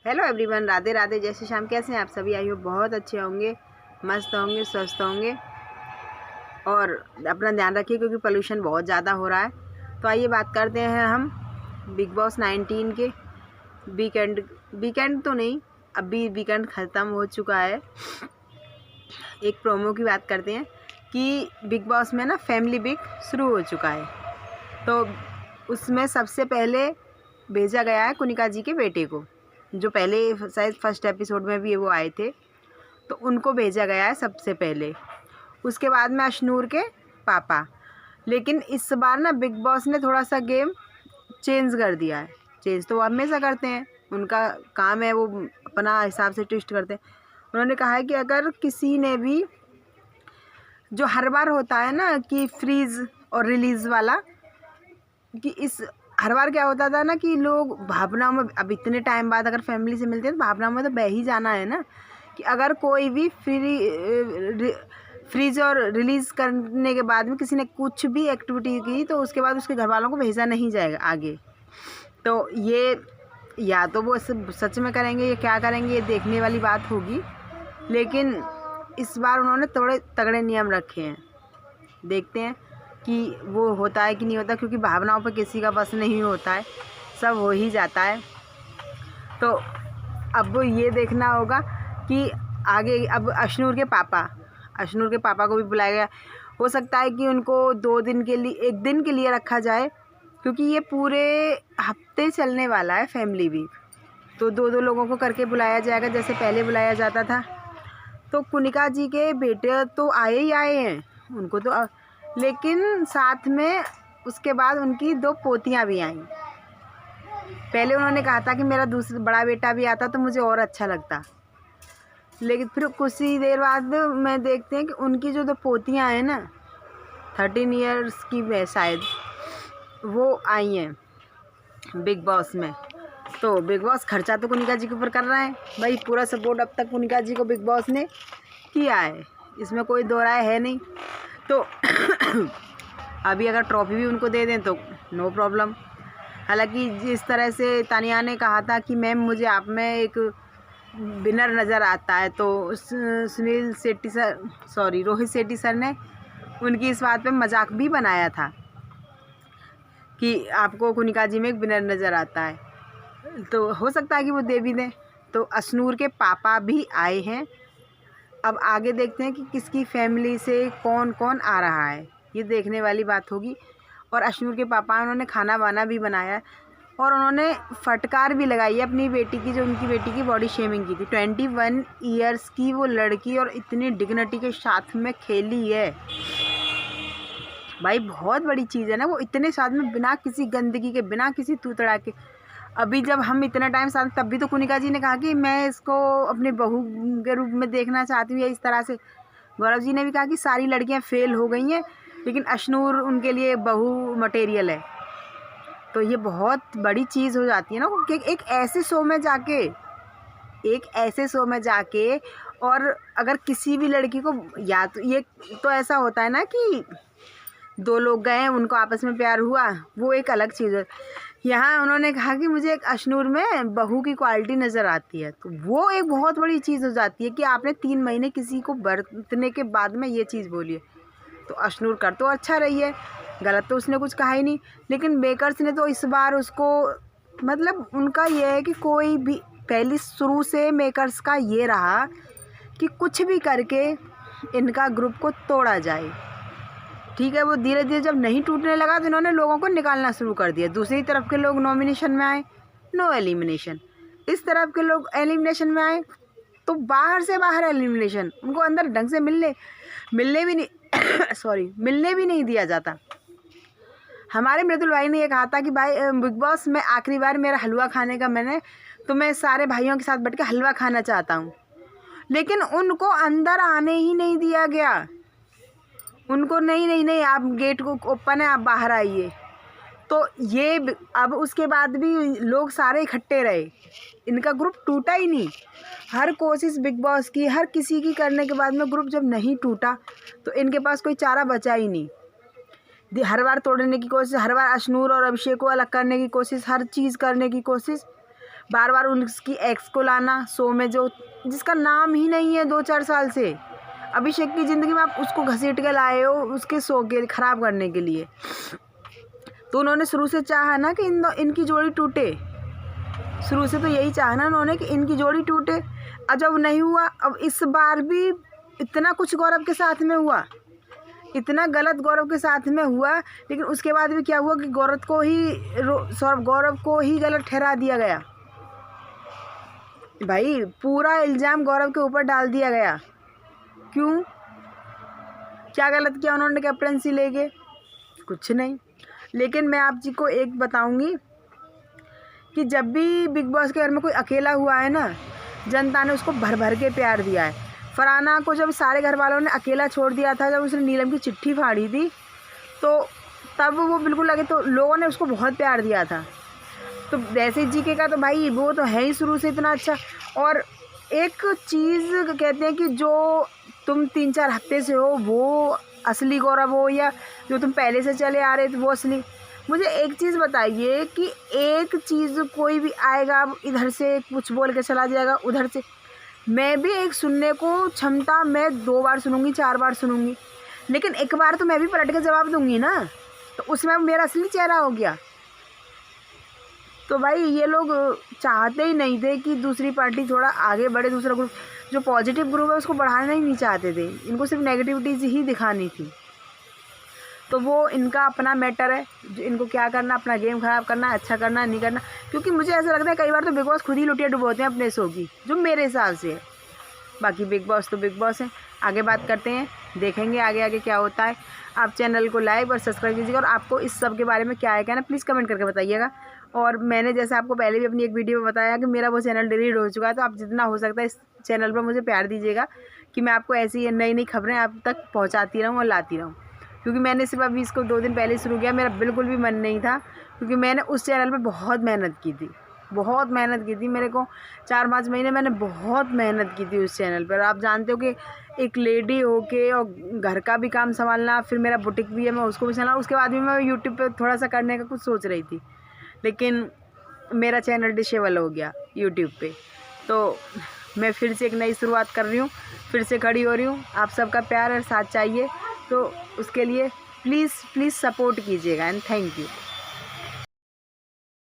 Hello everyone, Radhe Radhe. जय श्री श्याम। कैसे हैं आप सभी? आई होप बहुत अच्छे होंगे, मस्त होंगे, स्वस्थ होंगे और अपना ध्यान रखिए क्योंकि पोल्यूशन बहुत ज़्यादा हो रहा है। तो आइए बात करते हैं हम बिग बॉस 19 के वीकेंड तो नहीं, अभी वीकेंड ख़त्म हो चुका है। एक प्रोमो की बात करते हैं कि बिग बॉस में ना फैमिली वीक शुरू हो चुका है। तो उसमें सबसे पहले भेजा गया है कुनिका जी के बेटे को, जो पहले शायद फर्स्ट एपिसोड में भी वो आए थे, तो उनको भेजा गया है सबसे पहले। उसके बाद में अशनूर के पापा। लेकिन इस बार ना बिग बॉस ने थोड़ा सा गेम चेंज कर दिया है। चेंज तो वो हमेशा करते हैं, उनका काम है, वो अपना हिसाब से ट्विस्ट करते हैं। उन्होंने कहा है कि अगर किसी ने भी, जो हर बार होता है ना कि फ्रीज़ और रिलीज़ वाला, कि इस हर बार क्या होता था ना कि लोग भावनाओं में, अब इतने टाइम बाद अगर फैमिली से मिलते हैं तो भावनाओं में तो बह ही जाना है ना। कि अगर कोई भी फ्रीज और रिलीज़ करने के बाद में किसी ने कुछ भी एक्टिविटी की तो उसके बाद उसके घर वालों को भेजा नहीं जाएगा आगे। तो ये या तो वो सच में करेंगे या क्या करेंगे, ये देखने वाली बात होगी। लेकिन इस बार उन्होंने थोड़े तगड़े नियम रखे हैं, देखते हैं कि वो होता है कि नहीं होता, क्योंकि भावनाओं पर किसी का बस नहीं होता है, सब हो ही जाता है। तो अब ये देखना होगा कि आगे अब अशनूर के पापा को भी बुलाया गया। हो सकता है कि उनको 2 दिन के लिए, 1 दिन के लिए रखा जाए, क्योंकि ये पूरे हफ्ते चलने वाला है फैमिली वीक। तो 2-2 लोगों को करके बुलाया जाएगा जैसे पहले बुलाया जाता था। तो कुनिका जी के बेटे तो आए ही आए हैं, उनको तो, लेकिन साथ में उसके बाद उनकी 2 पोतियां भी आईं। पहले उन्होंने कहा था कि मेरा दूसरा बड़ा बेटा भी आता तो मुझे और अच्छा लगता, लेकिन फिर कुछ ही देर बाद में देखते हैं कि उनकी जो 2 पोतियां हैं ना, 13 ईयर्स की है शायद, वो आई हैं बिग बॉस में। तो बिग बॉस खर्चा तो कुनिका जी के ऊपर कर रहा है भाई, पूरा सपोर्ट अब तक कुनिका जी को बिग बॉस ने किया है, इसमें कोई दो राय है नहीं। तो अभी अगर ट्रॉफी भी उनको दे दें तो नो प्रॉब्लम। हालांकि जिस तरह से तानिया ने कहा था कि मैम मुझे आप में एक विनर नज़र आता है, तो रोहित शेट्टी सर ने उनकी इस बात पे मजाक भी बनाया था कि आपको कुनिका जी में एक विनर नज़र आता है। तो हो सकता है कि वो दे भी दें। तो अशनूर के पापा भी आए हैं। अब आगे देखते हैं कि किसकी फैमिली से कौन कौन आ रहा है, ये देखने वाली बात होगी। और अशनूर के पापा, उन्होंने खाना वाना भी बनाया है और उन्होंने फटकार भी लगाई है अपनी बेटी की, जो उनकी बेटी की बॉडी शेमिंग की थी। 21 ईयर्स की वो लड़की और इतनी डिग्निटी के साथ में खेली है भाई, बहुत बड़ी चीज़ है ना वो, इतने साथ में बिना किसी गंदगी के, बिना किसी तू तड़ा के। अभी जब हम इतना टाइम साथ, तब भी तो कुनिका जी ने कहा कि मैं इसको अपने बहू के रूप में देखना चाहती हूँ, या इस तरह से। गौरव जी ने भी कहा कि सारी लड़कियां फेल हो गई हैं लेकिन अशनूर उनके लिए बहू मटेरियल है। तो ये बहुत बड़ी चीज़ हो जाती है ना कि एक ऐसे शो में जाके और अगर किसी भी लड़की को, या तो ये तो ऐसा होता है ना कि 2 लोग गए हैं, उनको आपस में प्यार हुआ, वो एक अलग चीज़ है। यहाँ उन्होंने कहा कि मुझे एक अशनूर में बहू की क्वालिटी नज़र आती है, तो वो एक बहुत बड़ी चीज़ हो जाती है कि आपने 3 महीने किसी को बरतने के बाद में ये चीज़ बोली है। तो अशनूर कर तो अच्छा रही है, गलत तो उसने कुछ कहा ही नहीं। लेकिन मेकर्स ने तो इस बार उसको, मतलब उनका ये है कि कोई भी, पहले शुरू से मेकर्स का ये रहा कि कुछ भी करके इनका ग्रुप को तोड़ा जाए। ठीक है, वो धीरे धीरे जब नहीं टूटने लगा तो इन्होंने लोगों को निकालना शुरू कर दिया। दूसरी तरफ के लोग नॉमिनेशन में आए, नो एलिमिनेशन। इस तरफ के लोग एलिमिनेशन में आए तो बाहर से बाहर एलिमिनेशन, उनको अंदर ढंग से मिलने भी नहीं मिलने भी नहीं दिया जाता। हमारे मृदुल भाई ने ये कहा था कि भाई बिग बॉस में आखिरी बार मेरा हलवा खाने का तो मैं सारे भाइयों के साथ बैठ के हलवा खाना चाहता हूँ, लेकिन उनको अंदर आने ही नहीं दिया गया। उनको नहीं आप गेट को ओपन है, आप बाहर आइए। तो ये अब उसके बाद भी लोग सारे इकट्ठे रहे, इनका ग्रुप टूटा ही नहीं। हर कोशिश बिग बॉस की, हर किसी की करने के बाद में ग्रुप जब नहीं टूटा तो इनके पास कोई चारा बचा ही नहीं। हर बार तोड़ने की कोशिश, हर बार अशनूर और अभिषेक को अलग करने की कोशिश, हर चीज़ करने की कोशिश, बार बार उसकी एक्स को लाना शो में, जो जिसका नाम ही नहीं है 2-4 साल से। अभिषेक की ज़िंदगी में आप उसको घसीट के लाए हो उसके शो के ख़राब करने के लिए। तो उन्होंने शुरू से चाहा ना कि इनकी जोड़ी टूटे, शुरू से तो यही चाहा ना उन्होंने कि इनकी जोड़ी टूटे। और जब नहीं हुआ, अब इस बार भी इतना कुछ गौरव के साथ में हुआ, इतना गलत गौरव के साथ में हुआ, लेकिन उसके बाद भी क्या हुआ कि गौरव को ही गलत ठहरा दिया गया। भाई पूरा इल्ज़ाम गौरव के ऊपर डाल दिया गया। क्यों? क्या गलत किया उन्होंने कैप्टनसी लेके? कुछ नहीं। लेकिन मैं आप जी को एक बताऊंगी कि जब भी बिग बॉस के घर में कोई अकेला हुआ है ना, जनता ने उसको भर भर के प्यार दिया है। फरहाना को जब सारे घर वालों ने अकेला छोड़ दिया था, जब उसने नीलम की चिट्ठी फाड़ी थी, तो तब वो बिल्कुल लगे, तो लोगों ने उसको बहुत प्यार दिया था। तो वैसे जीके का तो भाई वो तो है ही शुरू से इतना अच्छा। और एक चीज़ कहते हैं कि जो तुम 3-4 हफ्ते से हो वो असली गौरव हो, या जो तुम पहले से चले आ रहे थे वो असली। मुझे एक चीज़ बताइए कि एक चीज़ कोई भी आएगा, अब इधर से कुछ बोल के चला जाएगा, उधर से मैं भी एक सुनने को क्षमता मैं 2 बार सुनूंगी, 4 बार सुनूंगी, लेकिन एक बार तो मैं भी पलट के जवाब दूंगी ना, तो उसमें मेरा असली चेहरा हो गया। तो भाई ये लोग चाहते ही नहीं थे कि दूसरी पार्टी थोड़ा आगे बढ़े, दूसरा ग्रुप जो पॉजिटिव ग्रुप है उसको बढ़ाना ही नहीं चाहते थे, इनको सिर्फ नेगेटिविटीज ही दिखानी थी। तो वो इनका अपना मैटर है, जो इनको क्या करना, अपना गेम ख़राब करना, अच्छा करना नहीं करना। क्योंकि मुझे ऐसा लगता है कई बार तो बिग बॉस खुद ही लुटिया डुबोते हैं अपने शो की, जो मेरे हिसाब से है। बाकी बिग बॉस तो बिग बॉस है। आगे बात करते हैं, देखेंगे आगे आगे क्या होता है। आप चैनल को लाइक और सब्सक्राइब कीजिएगा, और आपको इस सब के बारे में क्या है कहना प्लीज़ कमेंट करके बताइएगा। और मैंने जैसे आपको पहले भी अपनी एक वीडियो में बताया कि मेरा वो चैनल डिलीट हो चुका है, तो आप जितना हो सकता है इस चैनल पर मुझे प्यार दीजिएगा कि मैं आपको ऐसी नई नई खबरें आप तक पहुँचाती रहूँ और लाती रहूँ। क्योंकि मैंने सिर्फ अभी इसको 2 दिन पहले शुरू किया, मेरा बिल्कुल भी मन नहीं था, क्योंकि मैंने उस चैनल पे बहुत मेहनत की थी, बहुत मेहनत की थी। मेरे को 4-5 महीने मैंने बहुत मेहनत की थी उस चैनल पर। आप जानते हो कि एक लेडी होके और घर का भी काम संभालना, फिर मेरा बुटीक भी है, मैं उसको भी संभालना, उसके बाद भी मैं यूट्यूब पे थोड़ा सा करने का कुछ सोच रही थी, लेकिन मेरा चैनल डिसेबल हो गया यूट्यूब पे। तो मैं फिर से एक नई शुरुआत कर रही हूँ, फिर से खड़ी हो रही हूँ। आप सबका प्यार और साथ चाहिए, तो उसके लिए प्लीज़ सपोर्ट कीजिएगा एंड थैंक यू।